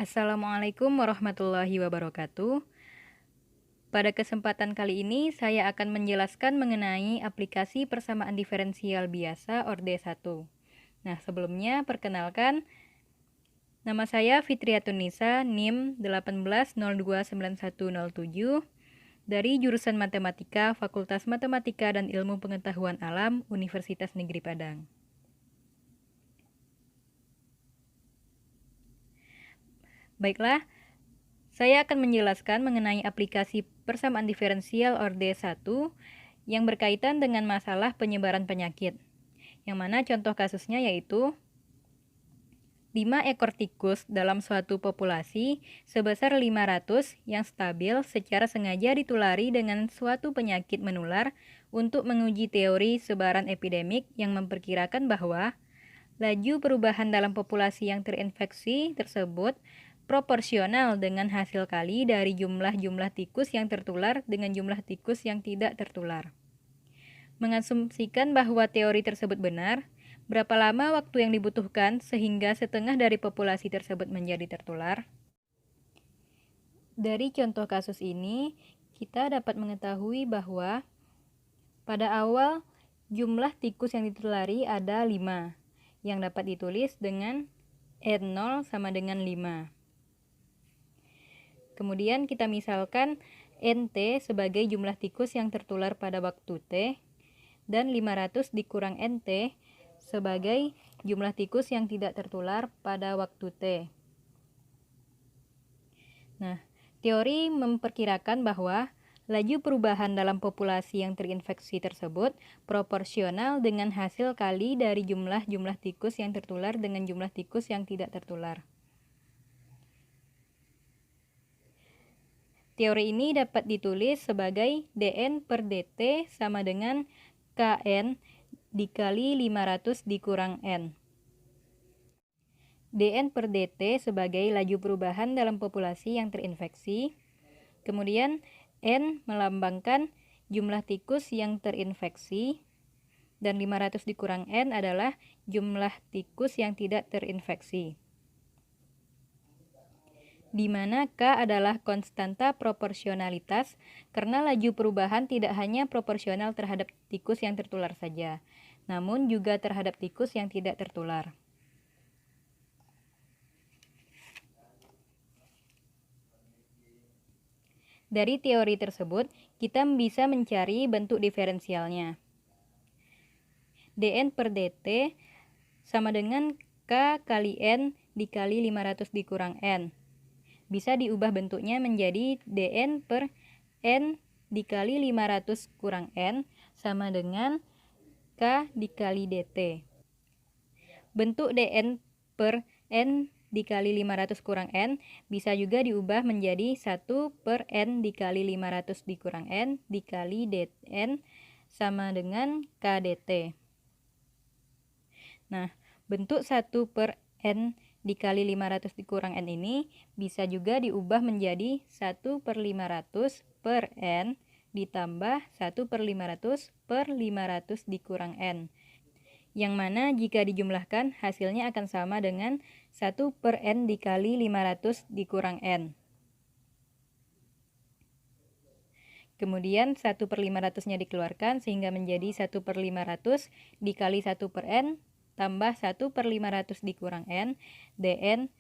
Assalamualaikum warahmatullahi wabarakatuh. Pada kesempatan kali ini, saya akan menjelaskan mengenai aplikasi persamaan diferensial biasa ORD1. Nah, sebelumnya perkenalkan, nama saya Fitriatun Nisa, NIM 18029107, dari jurusan Matematika, Fakultas Matematika dan Ilmu Pengetahuan Alam, Universitas Negeri Padang. Baiklah, saya akan menjelaskan mengenai aplikasi persamaan diferensial ORD1 yang berkaitan dengan masalah penyebaran penyakit. Yang mana contoh kasusnya yaitu 5 ekor tikus dalam suatu populasi sebesar 500 yang stabil secara sengaja ditulari dengan suatu penyakit menular untuk menguji teori sebaran epidemik yang memperkirakan bahwa laju perubahan dalam populasi yang terinfeksi tersebut proporsional dengan hasil kali dari jumlah tikus yang tertular dengan jumlah tikus yang tidak tertular. Mengasumsikan bahwa teori tersebut benar, berapa lama waktu yang dibutuhkan sehingga setengah dari populasi tersebut menjadi tertular? Dari contoh kasus ini, kita dapat mengetahui bahwa pada awal jumlah tikus yang ditulari ada 5, yang dapat ditulis dengan N0 sama dengan 5. Kemudian kita misalkan NT sebagai jumlah tikus yang tertular pada waktu T, dan 500 dikurang NT sebagai jumlah tikus yang tidak tertular pada waktu T. Nah, teori memperkirakan bahwa laju perubahan dalam populasi yang terinfeksi tersebut proporsional dengan hasil kali dari jumlah tikus yang tertular dengan jumlah tikus yang tidak tertular. Teori ini dapat ditulis sebagai dN per dt sama dengan Kn dikali 500 dikurang N. dN per dt sebagai laju perubahan dalam populasi yang terinfeksi. Kemudian N melambangkan jumlah tikus yang terinfeksi. Dan 500 dikurang N adalah jumlah tikus yang tidak terinfeksi, di mana K adalah konstanta proporsionalitas karena laju perubahan tidak hanya proporsional terhadap tikus yang tertular saja, namun juga terhadap tikus yang tidak tertular. Dari teori tersebut, kita bisa mencari bentuk diferensialnya. dN per dt sama dengan K kali N dikali 500 dikurang N. Bisa diubah bentuknya menjadi dN per N dikali 500 kurang N sama dengan K dikali dt. Bentuk dN per N dikali 500 kurang N bisa juga diubah menjadi 1 per N dikali 500 dikurang N dikali dN sama dengan K dt. Nah, bentuk 1 per N dikali 500 dikurang N ini bisa juga diubah menjadi 1 per 500 per N ditambah 1 per 500 per 500 dikurang N. Yang mana jika dijumlahkan hasilnya akan sama dengan 1 per N dikali 500 dikurang N. Kemudian 1 per 500-nya dikeluarkan sehingga menjadi 1 per 500 dikali 1 per N tambah 1 per 500 dikurang N, dN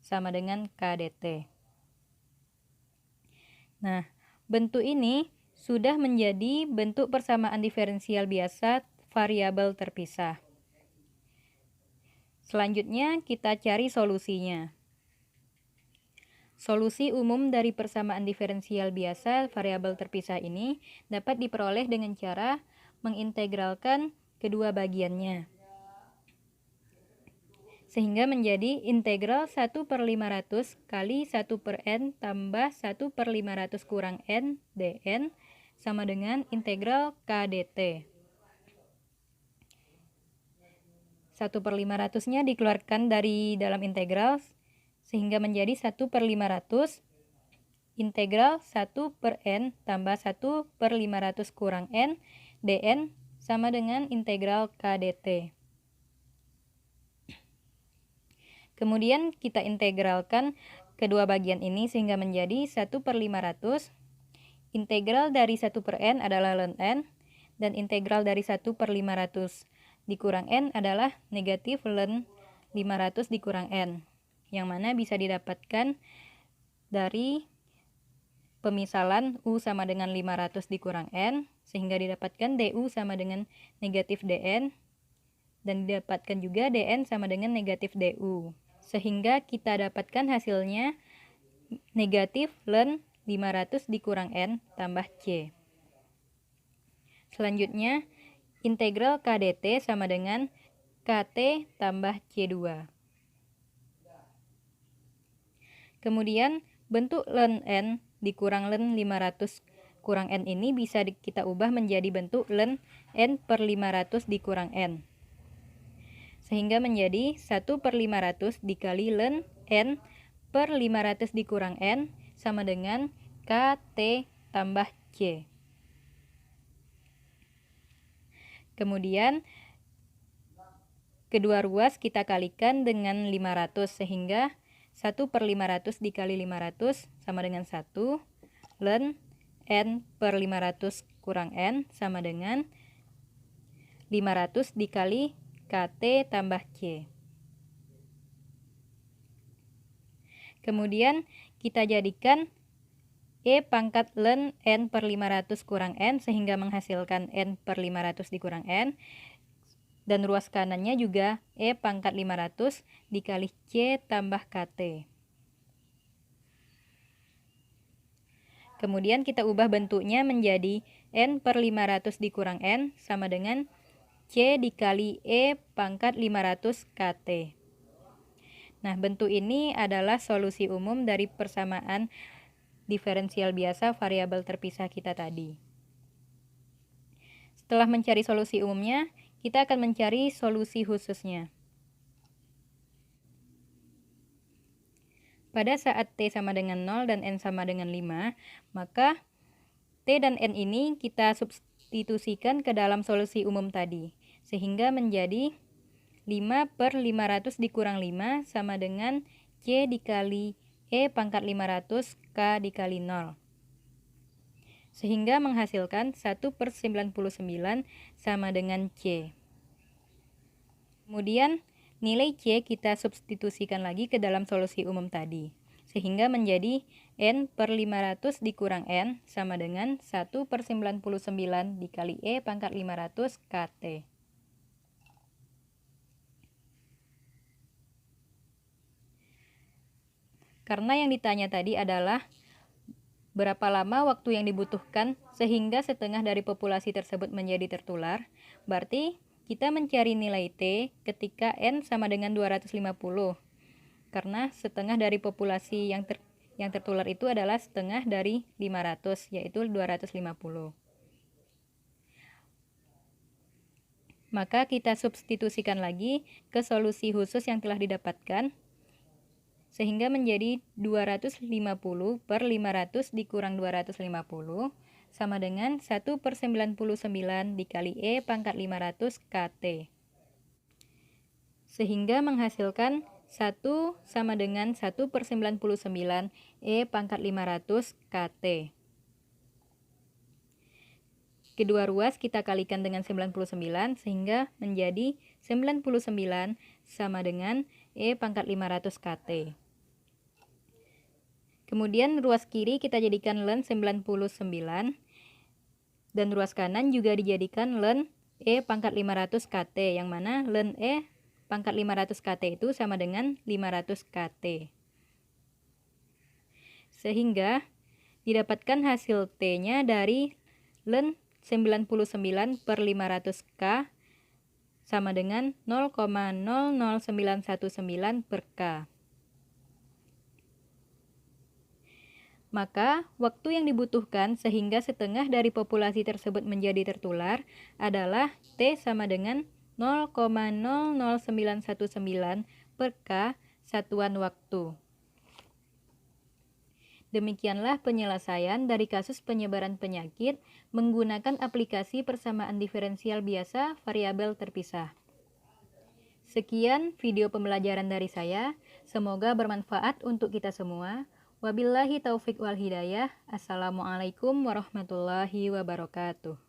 sama dengan K dt. Nah, bentuk ini sudah menjadi bentuk persamaan diferensial biasa variabel terpisah. Selanjutnya kita cari solusinya. Solusi umum dari persamaan diferensial biasa variabel terpisah ini dapat diperoleh dengan cara mengintegralkan kedua bagiannya, sehingga menjadi integral 1 per 500 kali 1 per N tambah 1 per 500 kurang N dN sama dengan integral K dt. 1 per 500-nya dikeluarkan dari dalam integral sehingga menjadi 1 per 500 integral 1 per N tambah 1 per 500 kurang N dN sama dengan integral K dt. Kemudian kita integralkan kedua bagian ini sehingga menjadi 1/500. Integral dari 1/n adalah ln n, dan integral dari 1/500 dikurang n adalah negatif ln 500 dikurang n, yang mana bisa didapatkan dari pemisalan U sama dengan 500 dikurang n, sehingga didapatkan du sama dengan negatif dn, dan didapatkan juga dn sama dengan negatif du. Sehingga kita dapatkan hasilnya negatif ln 500 dikurang n tambah c. Selanjutnya, integral kdt sama dengan kt tambah c2. Kemudian, bentuk ln n dikurang ln 500 kurang n ini bisa kita ubah menjadi bentuk ln n/500 dikurang n. Sehingga menjadi 1/500 dikali ln n/500 dikurang n sama dengan kt tambah c. Kemudian, kedua ruas kita kalikan dengan 500, sehingga 1/500 dikali 500 sama dengan 1, ln n/500 kurang n sama dengan 500 dikali kt tambah c. Kemudian kita jadikan e pangkat ln n/500 kurang n sehingga menghasilkan n/500 dikurang n, dan ruas kanannya juga e pangkat 500 dikali c tambah kt. Kemudian kita ubah bentuknya menjadi n/500 dikurang n sama dengan c dikali e pangkat 500 kt. Nah, bentuk ini adalah solusi umum dari persamaan diferensial biasa variabel terpisah kita tadi. Setelah mencari solusi umumnya, kita akan mencari solusi khususnya. Pada saat t sama dengan 0 dan n sama dengan 5, maka t dan n ini kita substitusikan ke dalam solusi umum tadi, sehingga menjadi 5/500 dikurang 5 sama dengan c dikali e pangkat 500 k dikali 0. Sehingga menghasilkan 1/99 sama dengan c. Kemudian nilai c kita substitusikan lagi ke dalam solusi umum tadi, sehingga menjadi n/500 dikurang n sama dengan 1/99 dikali e pangkat 500 kt. Karena yang ditanya tadi adalah berapa lama waktu yang dibutuhkan sehingga setengah dari populasi tersebut menjadi tertular, berarti kita mencari nilai t ketika n sama dengan 250. Karena setengah dari populasi yang tertular itu adalah setengah dari 500, yaitu 250. Maka kita substitusikan lagi ke solusi khusus yang telah didapatkan, sehingga menjadi 250/500 dikurang 250 sama dengan 1/99 dikali e pangkat 500 kt. Sehingga menghasilkan 1 sama dengan 1/99 e pangkat 500 kt. Kedua ruas kita kalikan dengan 99 sehingga menjadi 99 sama dengan e pangkat 500 kt. Kemudian ruas kiri kita jadikan ln 99, dan ruas kanan juga dijadikan ln e pangkat 500 kt, yang mana ln e pangkat 500 kt itu sama dengan 500 kt. Sehingga didapatkan hasil t-nya dari ln 99/500 k sama dengan 0,00919 per k. Maka, waktu yang dibutuhkan sehingga setengah dari populasi tersebut menjadi tertular adalah T sama dengan 0,00919 per K satuan waktu. Demikianlah penyelesaian dari kasus penyebaran penyakit menggunakan aplikasi persamaan diferensial biasa variabel terpisah. Sekian video pembelajaran dari saya. Semoga bermanfaat untuk kita semua. Wabillahi taufik wal hidayah. Assalamualaikum warahmatullahi wabarakatuh.